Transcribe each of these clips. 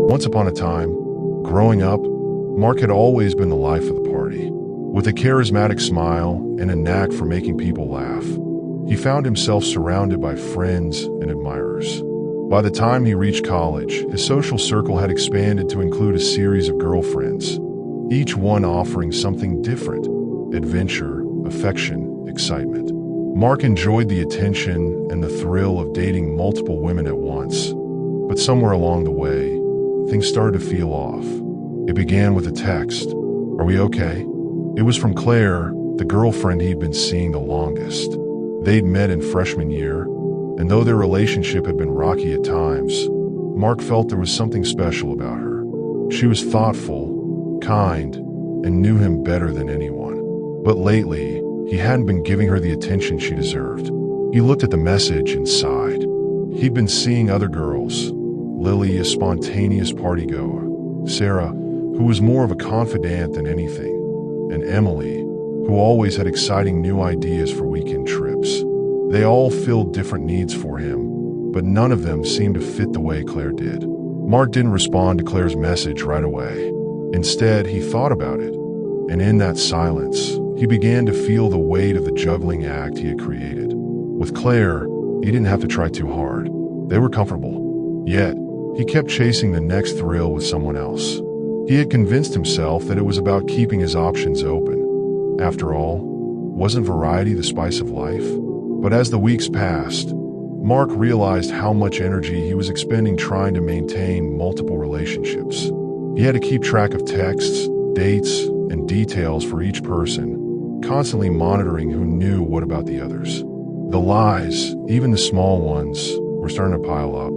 Once upon a time, growing up, Mark had always been the life of the party. With a charismatic smile and a knack for making people laugh, he found himself surrounded by friends and admirers. By the time he reached college, his social circle had expanded to include a series of girlfriends, each one offering something different: adventure, affection, excitement. Mark enjoyed the attention and the thrill of dating multiple women at once, but somewhere along the way, things started to feel off. It began with a text. "Are we okay?" It was from Claire, the girlfriend he'd been seeing the longest. They'd met in freshman year, and though their relationship had been rocky at times, Mark felt there was something special about her. She was thoughtful, kind, and knew him better than anyone. But lately, he hadn't been giving her the attention she deserved. He looked at the message and sighed. He'd been seeing other girls: Lily, a spontaneous partygoer; Sarah, who was more of a confidant than anything; and Emily, who always had exciting new ideas for weekend trips. They all filled different needs for him, but none of them seemed to fit the way Claire did. Mark didn't respond to Claire's message right away. Instead, he thought about it, and in that silence, he began to feel the weight of the juggling act he had created. With Claire, he didn't have to try too hard. They were comfortable. Yet, he kept chasing the next thrill with someone else. He had convinced himself that it was about keeping his options open. After all, wasn't variety the spice of life? But as the weeks passed, Mark realized how much energy he was expending trying to maintain multiple relationships. He had to keep track of texts, dates, and details for each person, constantly monitoring who knew what about the others. The lies, even the small ones, were starting to pile up.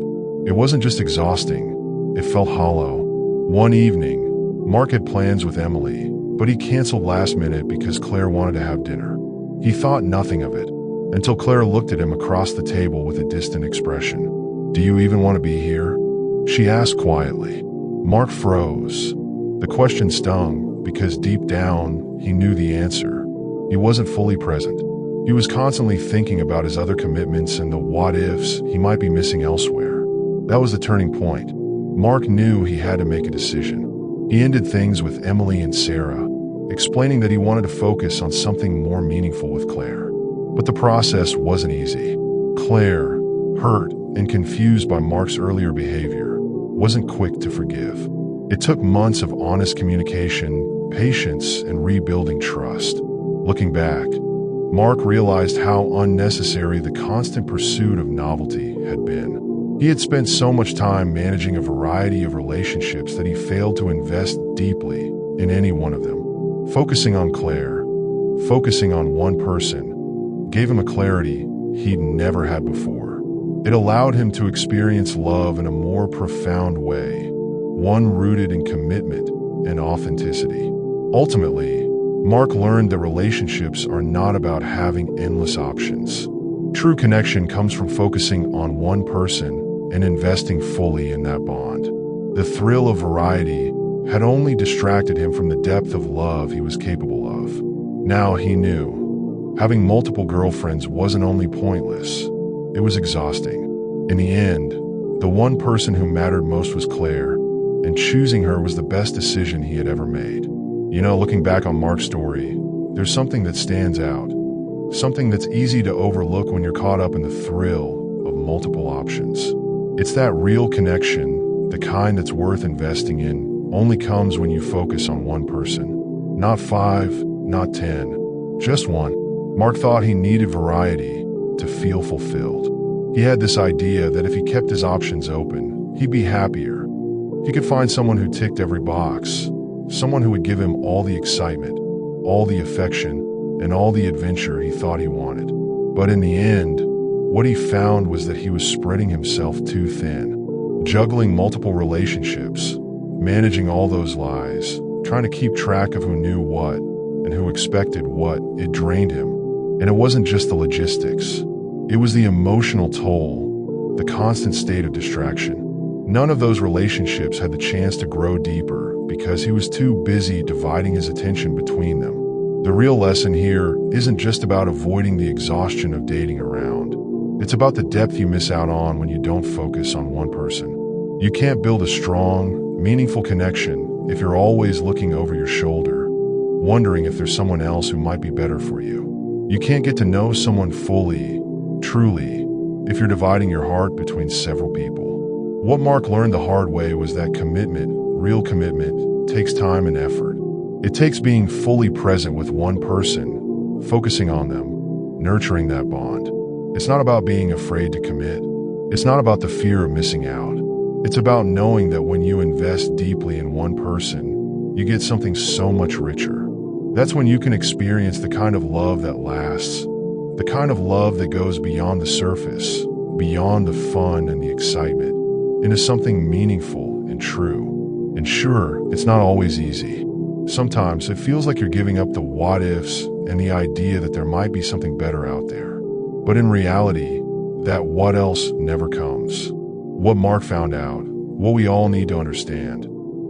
It wasn't just exhausting, it felt hollow. One evening, Mark had plans with Emily, but he canceled last minute because Claire wanted to have dinner. He thought nothing of it, until Claire looked at him across the table with a distant expression. "Do you even want to be here?" she asked quietly. Mark froze. The question stung because deep down, he knew the answer. He wasn't fully present. He was constantly thinking about his other commitments and the what-ifs he might be missing elsewhere. That was the turning point. Mark knew he had to make a decision. He ended things with Emily and Sarah, explaining that he wanted to focus on something more meaningful with Claire. But the process wasn't easy. Claire, hurt and confused by Mark's earlier behavior, wasn't quick to forgive. It took months of honest communication, patience, and rebuilding trust. Looking back, Mark realized how unnecessary the constant pursuit of novelty had been. He had spent so much time managing a variety of relationships that he failed to invest deeply in any one of them. Focusing on Claire, focusing on one person, gave him a clarity he'd never had before. It allowed him to experience love in a more profound way, one rooted in commitment and authenticity. Ultimately, Mark learned that relationships are not about having endless options. True connection comes from focusing on one person and investing fully in that bond. The thrill of variety had only distracted him from the depth of love he was capable of. Now he knew. Having multiple girlfriends wasn't only pointless, it was exhausting. In the end, the one person who mattered most was Claire, and choosing her was the best decision he had ever made. You know, looking back on Mark's story, there's something that stands out, something that's easy to overlook when you're caught up in the thrill of multiple options. It's that real connection, the kind that's worth investing in, only comes when you focus on one person. Not 5, not 10, just one. Mark thought he needed variety to feel fulfilled. He had this idea that if he kept his options open, he'd be happier. He could find someone who ticked every box, someone who would give him all the excitement, all the affection, and all the adventure he thought he wanted. But in the end, what he found was that he was spreading himself too thin, juggling multiple relationships, managing all those lies, trying to keep track of who knew what and who expected what. It drained him. And it wasn't just the logistics. It was the emotional toll, the constant state of distraction. None of those relationships had the chance to grow deeper because he was too busy dividing his attention between them. The real lesson here isn't just about avoiding the exhaustion of dating around. It's about the depth you miss out on when you don't focus on one person. You can't build a strong, meaningful connection if you're always looking over your shoulder, wondering if there's someone else who might be better for you. You can't get to know someone fully, truly, if you're dividing your heart between several people. What Mark learned the hard way was that commitment, real commitment, takes time and effort. It takes being fully present with one person, focusing on them, nurturing that bond. It's not about being afraid to commit. It's not about the fear of missing out. It's about knowing that when you invest deeply in one person, you get something so much richer. That's when you can experience the kind of love that lasts, the kind of love that goes beyond the surface, beyond the fun and the excitement, into something meaningful and true. And sure, it's not always easy. Sometimes it feels like you're giving up the what-ifs and the idea that there might be something better out there. But in reality, that what else never comes. What Mark found out, what we all need to understand,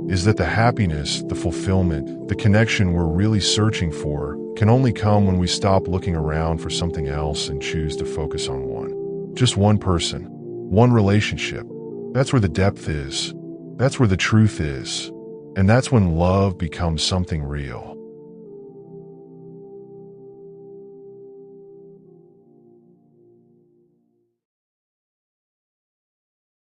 is that the happiness, the fulfillment, the connection we're really searching for can only come when we stop looking around for something else and choose to focus on one. Just one person, one relationship. That's where the depth is. That's where the truth is. And that's when love becomes something real.